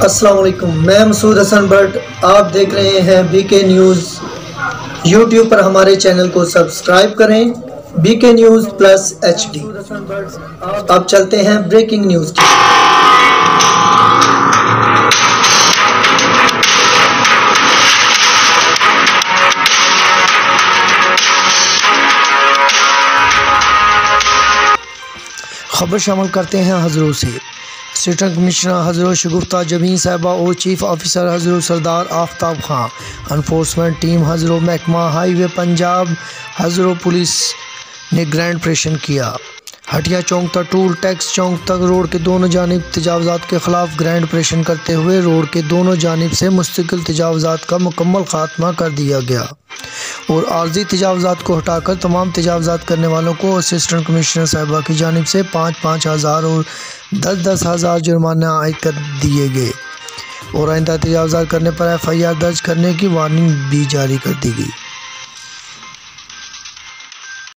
अस्सलाम वालेकुम, मैं मसूद हसन भट्ट। आप देख रहे हैं बीके न्यूज़। यूट्यूब पर हमारे चैनल को सब्सक्राइब करें, बीके न्यूज़ प्लस HD। अब चलते हैं ब्रेकिंग न्यूज़ की। खबर शामिल करते हैं हज़रत से। असिस्टेंट कमिश्नर हज़रत शगुफ्ता जमीन साहिबा और चीफ ऑफिसर हज़रत सरदार आफ्ताब खां, एनफोर्समेंट टीम हज़रत महकमा हाईवे पंजाब हज़रत पुलिस ने ग्रैंड ऑपरेशन किया। हटिया चौक तक टूल टैक्स चौक तक रोड के दोनों जानिब तजावज़ात के ख़िलाफ़ ग्रैंड ऑपरेशन करते हुए रोड के दोनों जानिब से मुस्तकिल तजावज़ात का मुकम्मल खात्मा कर दिया गया और आर्जी तजावज़ात को हटाकर तमाम तजावज़ात करने वालों को असिस्टेंट कमिश्नर साहिबा की जानिब से 5-5 हज़ार और 10-10 हज़ार जुर्माना आयद कर दिए गए और आइंदा तजावज़ात करने पर FIR दर्ज करने की वार्निंग भी जारी कर दी गई।